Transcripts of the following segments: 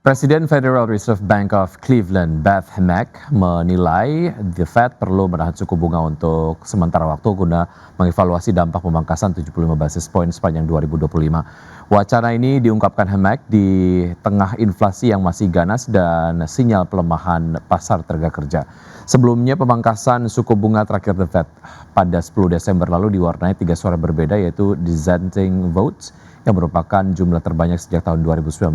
Presiden Federal Reserve Bank of Cleveland, Beth Hammek, menilai The Fed perlu menahan suku bunga untuk sementara waktu guna mengevaluasi dampak pemangkasan 75 basis poin sepanjang 2025. Wacana ini diungkapkan Hammek di tengah inflasi yang masih ganas dan sinyal pelemahan pasar tenaga kerja. Sebelumnya pemangkasan suku bunga terakhir The Fed pada 10 Desember lalu diwarnai 3 suara berbeda, yaitu dissenting votes yang merupakan jumlah terbanyak sejak tahun 2019.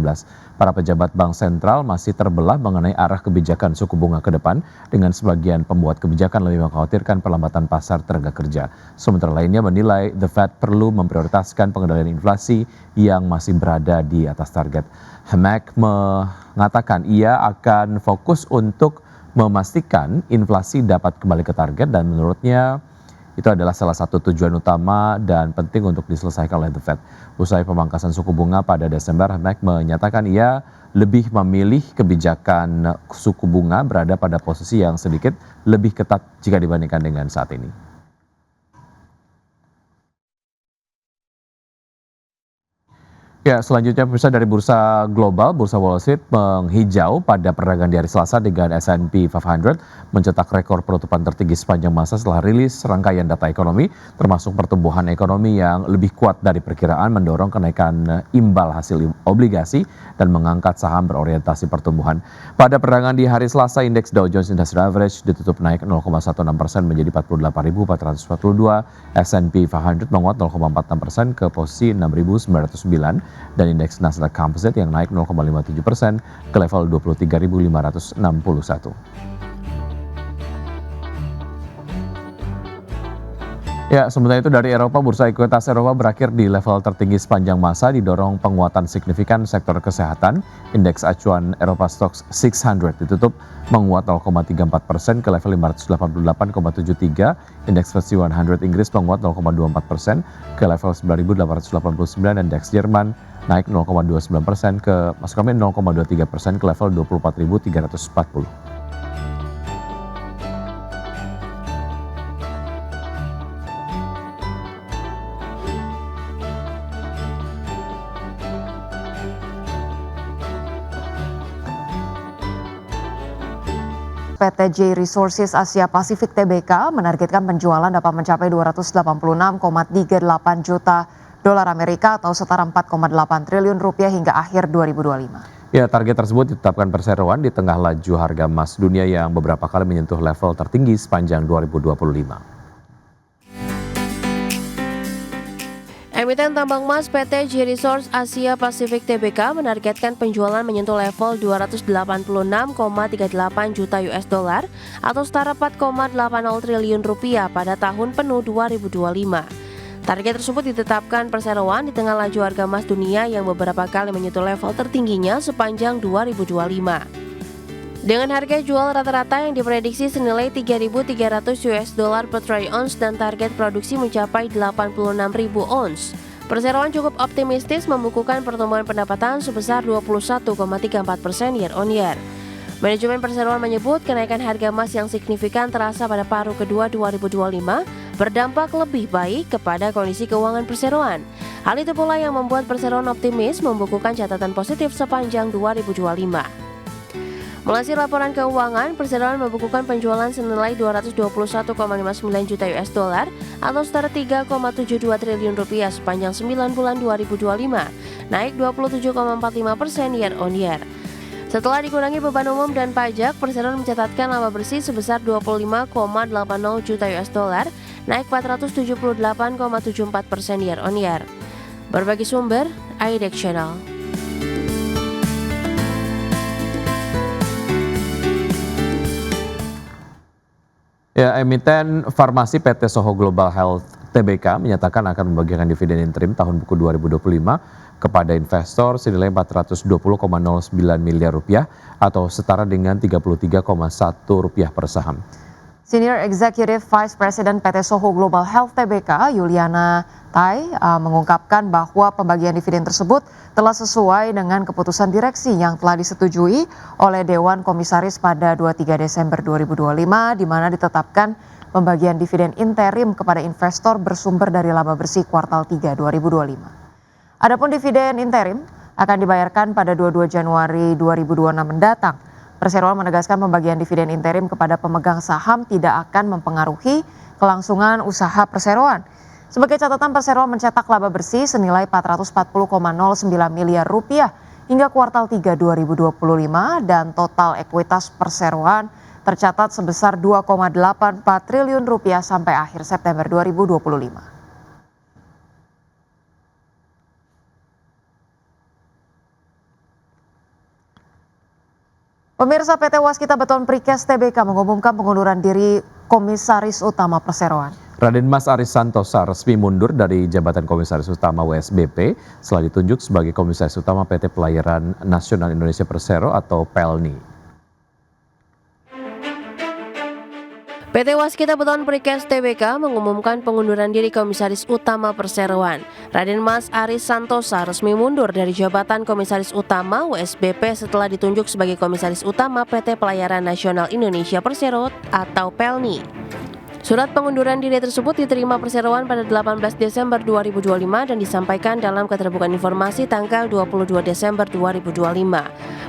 Para pejabat bank sentral masih terbelah mengenai arah kebijakan suku bunga ke depan, dengan sebagian pembuat kebijakan lebih mengkhawatirkan perlambatan pasar tenaga kerja. Sementara lainnya menilai The Fed perlu memprioritaskan pengendalian inflasi yang masih berada di atas target. Hammek mengatakan ia akan fokus untuk memastikan inflasi dapat kembali ke target, dan menurutnya itu adalah salah satu tujuan utama dan penting untuk diselesaikan oleh The Fed. Usai pemangkasan suku bunga pada Desember, Hammek menyatakan ia lebih memilih kebijakan suku bunga berada pada posisi yang sedikit lebih ketat jika dibandingkan dengan saat ini. Ya, selanjutnya pemirsa, dari bursa global, bursa Wall Street menghijau pada perdagangan di hari Selasa dengan S&P 500 mencetak rekor penutupan tertinggi sepanjang masa setelah rilis rangkaian data ekonomi, termasuk pertumbuhan ekonomi yang lebih kuat dari perkiraan mendorong kenaikan imbal hasil obligasi dan mengangkat saham berorientasi pertumbuhan. Pada perdagangan di hari Selasa, indeks Dow Jones Industrial Average ditutup naik 0,16% menjadi 48.442, S&P 500 menguat 0,46% ke posisi 6.909, dan indeks Nasdaq Composite yang naik 0,57% ke level 23.561. Ya, sementara itu dari Eropa, bursa ekuitas Eropa berakhir di level tertinggi sepanjang masa didorong penguatan signifikan sektor kesehatan. Indeks acuan Eropa Stoxx 600 ditutup menguat 0,34% ke level 588,73. Indeks FTSE 100 Inggris menguat 0,24% ke level 9.889, dan indeks Jerman naik 0,29% ke 0,23% ke level 24.340. PT J Resources Asia Pasifik Tbk menargetkan penjualan dapat mencapai 286,38 juta dolar Amerika atau setara 4,8 triliun rupiah hingga akhir 2025. Ya, target tersebut ditetapkan perseroan di tengah laju harga emas dunia yang beberapa kali menyentuh level tertinggi sepanjang 2025. Emiten tambang emas PT J Resources Asia Pasifik Tbk menargetkan penjualan menyentuh level 286,38 juta US dollar atau setara 4,80 triliun rupiah pada tahun penuh 2025. Target tersebut ditetapkan perseroan di tengah laju harga emas dunia yang beberapa kali menyentuh level tertingginya sepanjang 2025. Dengan harga jual rata-rata yang diprediksi senilai 3.300 US dollar per troy ounce dan target produksi mencapai 86.000 ons, perseroan cukup optimistis membukukan pertumbuhan pendapatan sebesar 21,34% year on year. Manajemen perseroan menyebut kenaikan harga emas yang signifikan terasa pada paruh kedua 2025 berdampak lebih baik kepada kondisi keuangan perseroan. Hal itu pula yang membuat perseroan optimis membukukan catatan positif sepanjang 2025. Melansir laporan keuangan, perseroan membukukan penjualan senilai 221,59 juta US dollar atau setara 3,72 triliun rupiah sepanjang 9 bulan 2025, naik 27,45% year on year. Setelah dikurangi beban umum dan pajak, perseroan mencatatkan laba bersih sebesar 25,80 juta US dollar, naik 478,74% year on year. Berbagi sumber, IDEX Channel. Ya, emiten farmasi PT Soho Global Health Tbk menyatakan akan membagikan dividen interim tahun buku 2025 kepada investor senilai 420,09 miliar rupiah atau setara dengan 33,1 rupiah per saham. Senior Executive Vice President PT Soho Global Health Tbk, Yuliana Tai, mengungkapkan bahwa pembagian dividen tersebut telah sesuai dengan keputusan direksi yang telah disetujui oleh Dewan Komisaris pada 23 Desember 2025, di mana ditetapkan pembagian dividen interim kepada investor bersumber dari laba bersih kuartal 3 2025. Adapun dividen interim akan dibayarkan pada 22 Januari 2026 mendatang. Perseroan menegaskan pembagian dividen interim kepada pemegang saham tidak akan mempengaruhi kelangsungan usaha perseroan. Sebagai catatan, perseroan mencetak laba bersih senilai 440,09 miliar rupiah hingga kuartal 3 2025 dan total ekuitas perseroan tercatat sebesar 2,84 triliun rupiah sampai akhir September 2025. Pemirsa, PT Waskita Beton Precast Tbk mengumumkan pengunduran diri Komisaris Utama Perseroan. Raden Mas Aris Santosa resmi mundur dari jabatan Komisaris Utama WSBP setelah ditunjuk sebagai Komisaris Utama PT Pelayaran Nasional Indonesia Persero atau PELNI. PT Waskita Beton Precast Tbk mengumumkan pengunduran diri Komisaris Utama Perseroan. Raden Mas Aris Santosa resmi mundur dari jabatan Komisaris Utama WSBP setelah ditunjuk sebagai Komisaris Utama PT Pelayaran Nasional Indonesia Persero atau PELNI. Surat pengunduran diri tersebut diterima Perseroan pada 18 Desember 2025 dan disampaikan dalam keterbukaan informasi tanggal 22 Desember 2025.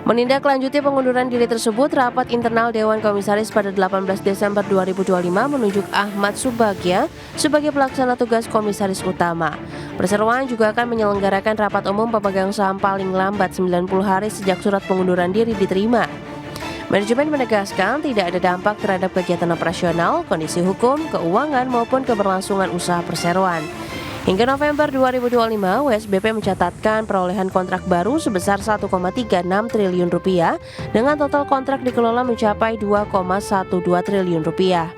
Menindaklanjuti pengunduran diri tersebut, rapat internal Dewan Komisaris pada 18 Desember 2025 menunjuk Ahmad Subagya sebagai pelaksana tugas Komisaris Utama. Perseroan juga akan menyelenggarakan rapat umum pemegang saham paling lambat 90 hari sejak surat pengunduran diri diterima. Manajemen menegaskan tidak ada dampak terhadap kegiatan operasional, kondisi hukum, keuangan maupun keberlangsungan usaha perseroan. Hingga November 2025, WSBP mencatatkan perolehan kontrak baru sebesar 1,36 triliun rupiah dengan total kontrak dikelola mencapai 2,12 triliun rupiah.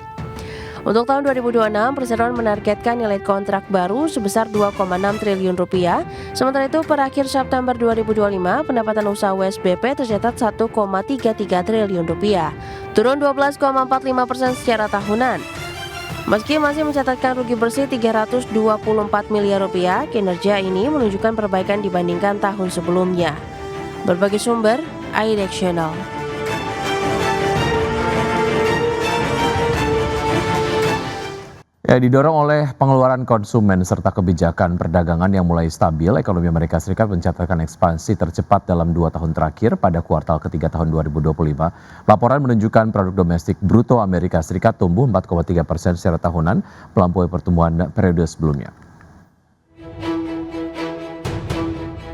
Untuk tahun 2026, Perseroan menargetkan nilai kontrak baru sebesar 2,6 triliun rupiah. Sementara itu, per akhir September 2025, pendapatan usaha WSBP tercatat 1,33 triliun rupiah, turun 12,45% secara tahunan. Meski masih mencatatkan rugi bersih 324 miliar rupiah, kinerja ini menunjukkan perbaikan dibandingkan tahun sebelumnya. Berbagai sumber, IDX Channel. Didorong oleh pengeluaran konsumen serta kebijakan perdagangan yang mulai stabil, ekonomi Amerika Serikat mencatatkan ekspansi tercepat dalam 2 tahun terakhir pada kuartal ketiga tahun 2025. Laporan menunjukkan produk domestik bruto Amerika Serikat tumbuh 4,3% secara tahunan, melampaui pertumbuhan periode sebelumnya.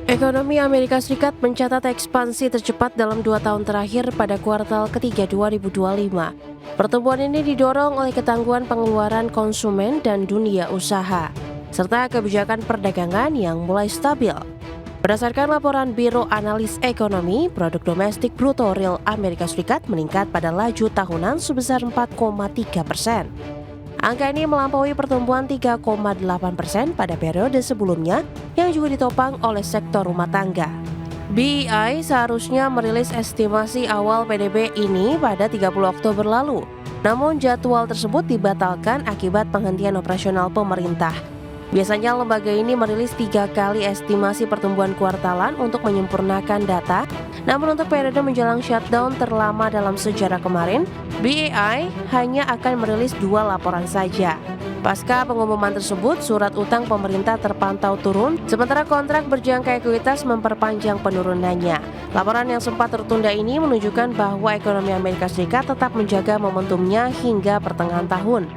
Ekonomi Amerika Serikat mencatat ekspansi tercepat dalam 2 tahun terakhir pada kuartal ketiga 2025. Pertumbuhan ini didorong oleh ketangguhan pengeluaran konsumen dan dunia usaha, serta kebijakan perdagangan yang mulai stabil. Berdasarkan laporan Biro Analis Ekonomi, produk domestik bruto real Amerika Serikat meningkat pada laju tahunan sebesar 4,3%. Angka ini melampaui pertumbuhan 3,8% pada periode sebelumnya yang juga ditopang oleh sektor rumah tangga. BEI seharusnya merilis estimasi awal PDB ini pada 30 Oktober lalu. Namun jadwal tersebut dibatalkan akibat penghentian operasional pemerintah. Biasanya lembaga ini merilis 3 kali estimasi pertumbuhan kuartalan untuk menyempurnakan data. Namun untuk periode menjelang shutdown terlama dalam sejarah kemarin, BEI hanya akan merilis 2 laporan saja. Pasca pengumuman tersebut, surat utang pemerintah terpantau turun, sementara kontrak berjangka ekuitas memperpanjang penurunannya. Laporan yang sempat tertunda ini menunjukkan bahwa ekonomi Amerika Serikat tetap menjaga momentumnya hingga pertengahan tahun.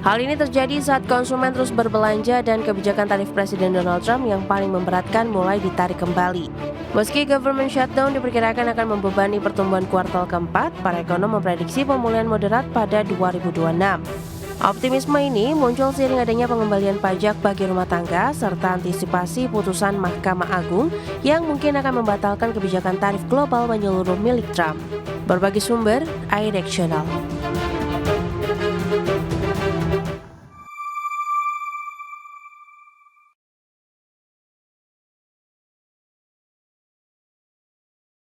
Hal ini terjadi saat konsumen terus berbelanja dan kebijakan tarif Presiden Donald Trump yang paling memberatkan mulai ditarik kembali. Meski government shutdown diperkirakan akan membebani pertumbuhan kuartal keempat, para ekonom memprediksi pemulihan moderat pada 2026. Optimisme ini muncul seiring adanya pengembalian pajak bagi rumah tangga serta antisipasi putusan Mahkamah Agung yang mungkin akan membatalkan kebijakan tarif global menyeluruh milik Trump. Berbagai sumber, IDX Channel.